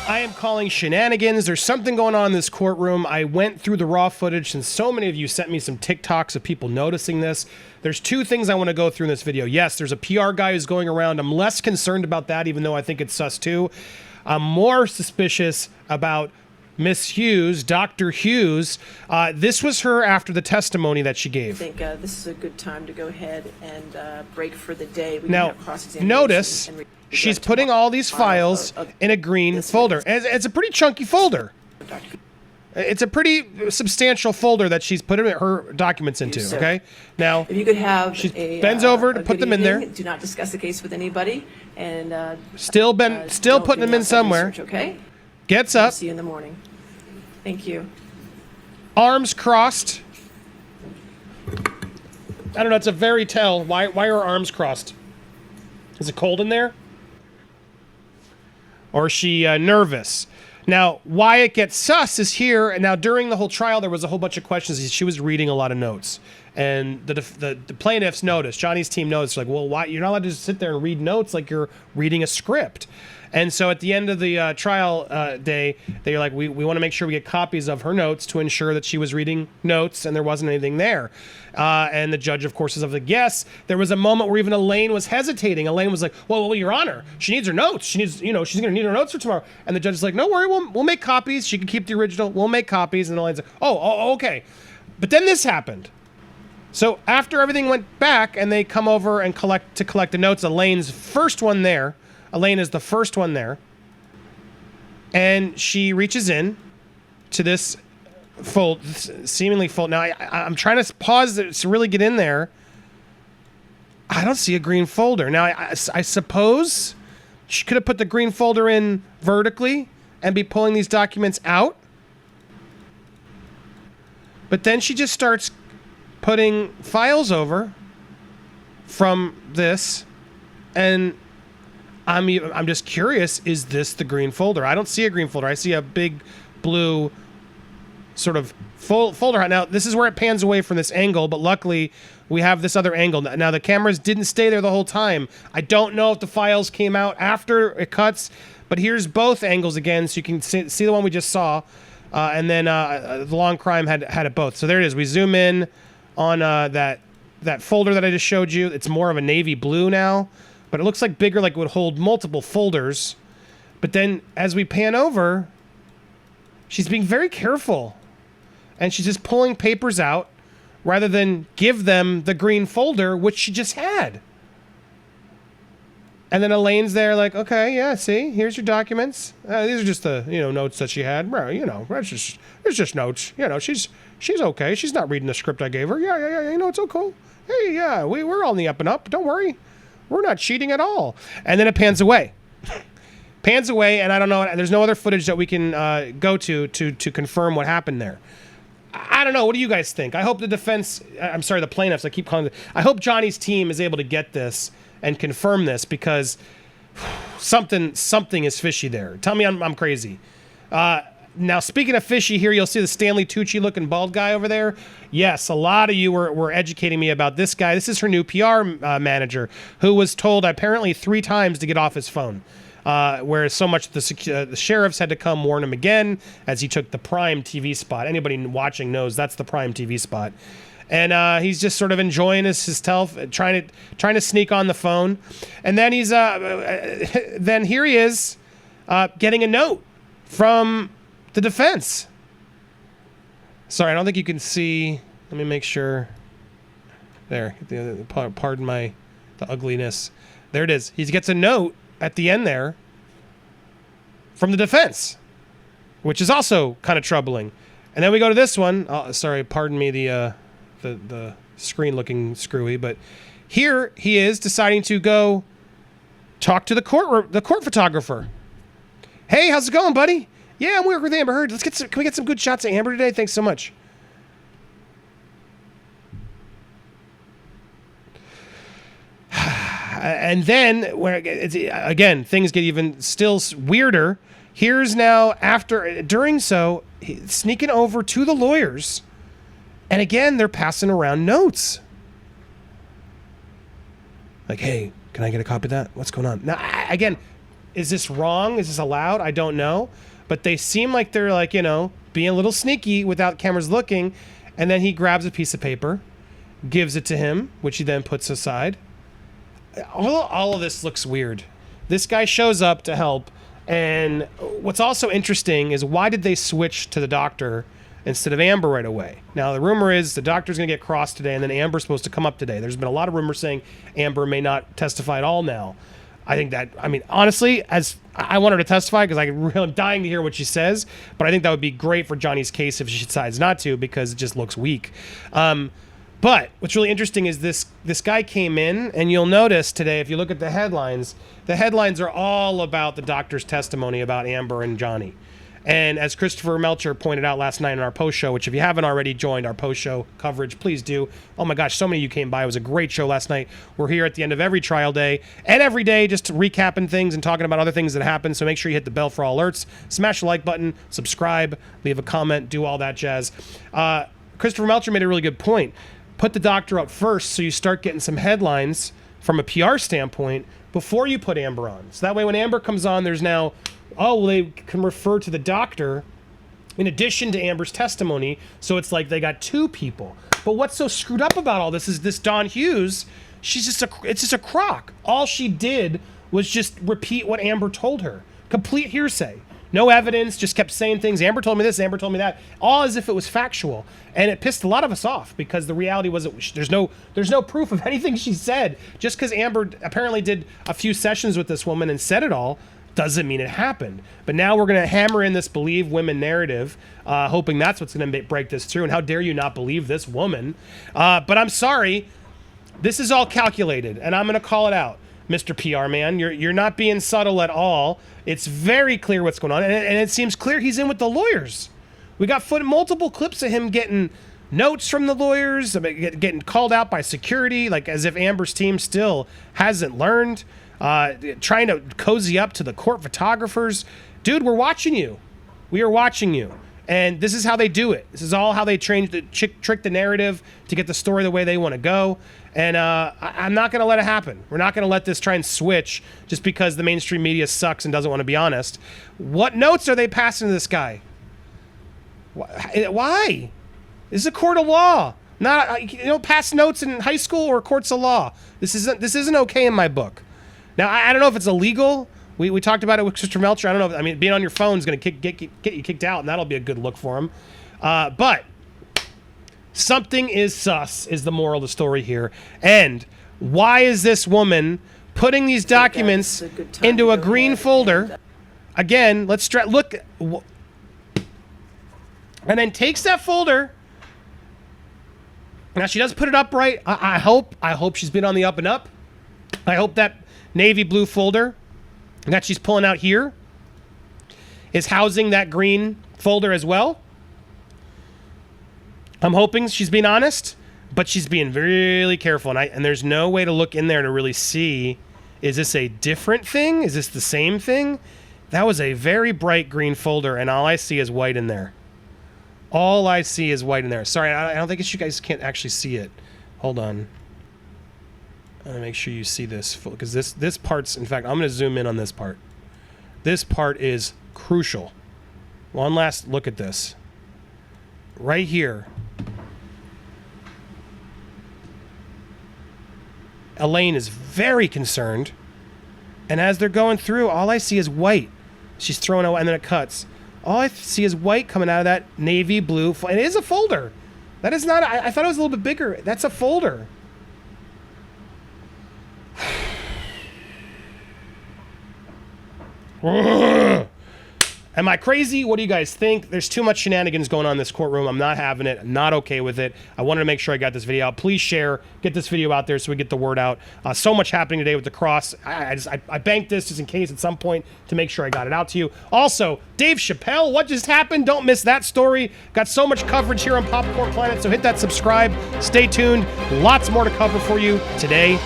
I am calling shenanigans. There's something going on in this courtroom. I went through the raw footage since so many of you sent me some TikToks of people noticing this. There's two things I want to go through in this video. Yes, there's a PR guy who's going around. I'm less concerned about that, even though I think it's sus too. I'm more suspicious about Miss Hughes, Dr. Hughes. This was her after the testimony that she gave. I think this is a good time to go ahead and break for the day. We now, notice she's putting all these files in a green folder. It's a pretty chunky folder. It's a pretty substantial folder that she's putting her documents into, okay? Now, if you could have she bends over to put them in there. Do not discuss the case with anybody. And still putting them in somewhere. Research, okay? Gets up. See you in the morning. Thank you. Arms crossed. I don't know, it's a very tell. Why are her arms crossed? Is it cold in there? Or is she nervous? Now, why it gets sus is here. And now, during the whole trial, there was a whole bunch of questions. She was reading a lot of notes. And the plaintiffs noticed, Johnny's team noticed, like, well, why? You're not allowed to just sit there and read notes like you're reading a script. And so at the end of the trial day, they're like, we want to make sure we get copies of her notes to ensure that she was reading notes and there wasn't anything there. And the judge, of course, is like, yes. There was a moment where even Elaine was hesitating. Elaine was like, well, Your Honor, she needs her notes. She needs, she's going to need her notes for tomorrow. And the judge is like, no worry, we'll make copies. She can keep the original. We'll make copies. And Elaine's like, oh, okay. But then this happened. So after everything went back and they come over and collect the notes, Elaine's first one there. Elaine is the first one there. And she reaches in to this seemingly fold. Now, I'm trying to pause it to really get in there. I don't see a green folder. Now, I suppose she could have put the green folder in vertically and be pulling these documents out. But then she just starts putting files over from this, and I'm just curious, is this the green folder? I don't see a green folder. I see a big blue sort of folder. Now, this is where it pans away from this angle, but luckily we have this other angle. Now, the cameras didn't stay there the whole time. I don't know if the files came out after it cuts, but here's both angles again, so you can see the one we just saw, and then the long crime had it both. So there it is. We zoom in on that folder that I just showed you. It's more of a navy blue now. But it looks like bigger, like it would hold multiple folders. But then as we pan over, she's being very careful. And she's just pulling papers out rather than give them the green folder, which she just had. And then Elaine's there like, okay, yeah, see, here's your documents. These are just the, notes that she had. Bro, it's just notes. She's okay. She's not reading the script I gave her. Yeah, it's okay. Hey, yeah, we're all in the up and up. Don't worry. We're not cheating at all. And then it pans away. And I don't know. There's no other footage that we can go to confirm what happened there. I don't know. What do you guys think? I hope the plaintiffs, I keep calling it. I hope Johnny's team is able to get this and confirm this, because something is fishy there. Tell me I'm crazy. Now, speaking of fishy here, you'll see the Stanley Tucci-looking bald guy over there. Yes, a lot of you were educating me about this guy. This is her new PR manager, who was told apparently 3 times to get off his phone. Whereas so much the sheriffs had to come warn him again as he took the Prime TV spot. Anybody watching knows that's the Prime TV spot. And he's just sort of enjoying his trying to sneak on the phone. And then then here he is getting a note from the defense. Sorry, I don't think you can see. Let me make sure. There. Pardon the ugliness. There it is. He gets a note at the end there from the defense, which is also kind of troubling. And then we go to this one. Sorry, pardon me the screen looking screwy, but here he is deciding to go talk to the court photographer. Hey, how's it going, buddy? Yeah, I'm working with Amber Heard. Can we get some good shots of Amber today? Thanks so much. And then, again, things get even still weirder. Here's now, sneaking over to the lawyers. And again, they're passing around notes. Like, hey, can I get a copy of that? What's going on? Now, again, is this wrong? Is this allowed? I don't know. But they seem like they're like, you know, being a little sneaky without cameras looking. And then he grabs a piece of paper, gives it to him, which he then puts aside. All of this looks weird. This guy shows up to help. And what's also interesting is why did they switch to the doctor instead of Amber right away? Now, the rumor is the doctor's going to get crossed today, and then Amber's supposed to come up today. There's been a lot of rumors saying Amber may not testify at all now. I think that, I mean, honestly, as I want her to testify because I'm dying to hear what she says, but I think that would be great for Johnny's case if she decides not to because it just looks weak. But what's really interesting is this guy came in, and you'll notice today, if you look at the headlines are all about the doctor's testimony about Amber and Johnny. And as Christopher Melcher pointed out last night in our post show, which if you haven't already joined our post show coverage, please do. Oh my gosh, so many of you came by. It was a great show last night. We're here at the end of every trial day and every day just recapping things and talking about other things that happen. So make sure you hit the bell for all alerts, smash the like button, subscribe, leave a comment, do all that jazz. Christopher Melcher made a really good point. Put the doctor up first so you start getting some headlines from a PR standpoint before you put Amber on. So that way when Amber comes on, there's now, oh, well, they can refer to the doctor in addition to Amber's testimony. So it's like they got two people. But what's so screwed up about all this is this Dawn Hughes, it's just a crock. All she did was just repeat what Amber told her. Complete hearsay. No evidence, just kept saying things. Amber told me this, Amber told me that, all as if it was factual. And it pissed a lot of us off because the reality was there's no proof of anything she said. Just because Amber apparently did a few sessions with this woman and said it all doesn't mean it happened. But now we're going to hammer in this believe women narrative, hoping that's what's going to break this through. And how dare you not believe this woman? But I'm sorry, this is all calculated, and I'm going to call it out. Mr. PR man, you're not being subtle at all. It's very clear what's going on, and it seems clear he's in with the lawyers. We got multiple clips of him getting notes from the lawyers, getting called out by security, like as if Amber's team still hasn't learned, trying to cozy up to the court photographers. Dude, we're watching you. We are watching you. And this is how they do it. This is all how they trick the narrative to get the story the way they want to go. And I'm not going to let it happen. We're not going to let this try and switch just because the mainstream media sucks and doesn't want to be honest. What notes are they passing to this guy? Why? This is a court of law. You don't pass notes in high school or courts of law. This isn't okay in my book. Now, I don't know if it's illegal. We talked about it with Sister Melcher. I don't know. I mean, being on your phone is going to get you kicked out, and that'll be a good look for him. But something is sus, is the moral of the story here. And why is this woman putting these documents into a green folder? Again, let's look. And then takes that folder. Now, she does put it upright. I hope she's been on the up and up. I hope that navy blue folder that she's pulling out here is housing that green folder as well. I'm hoping she's being honest, but she's being really careful. And there's no way to look in there to really see, is this a different thing? Is this the same thing? That was a very bright green folder, and all I see is white in there. All I see is white in there. Sorry, I don't think you guys can't actually see it. Hold on. I'm going to make sure you see this, because this part's, in fact, I'm going to zoom in on this part. This part is crucial. One last look at this. Right here. Elaine is very concerned, and as they're going through, all I see is white. She's throwing away, and then it cuts. All I see is white coming out of that navy blue. It is a folder. That is not, I thought it was a little bit bigger. That's a folder. Am I crazy? What do you guys think? There's too much shenanigans going on in this courtroom. I'm not having it. I'm not okay with it. I wanted to make sure I got this video out. Please share. Get this video out there so we get the word out. So much happening today with the cross. I banked this just in case at some point to make sure I got it out to you. Also, Dave Chappelle, what just happened? Don't miss that story. Got so much coverage here on Popcorn Planet, so hit that subscribe. Stay tuned. Lots more to cover for you today.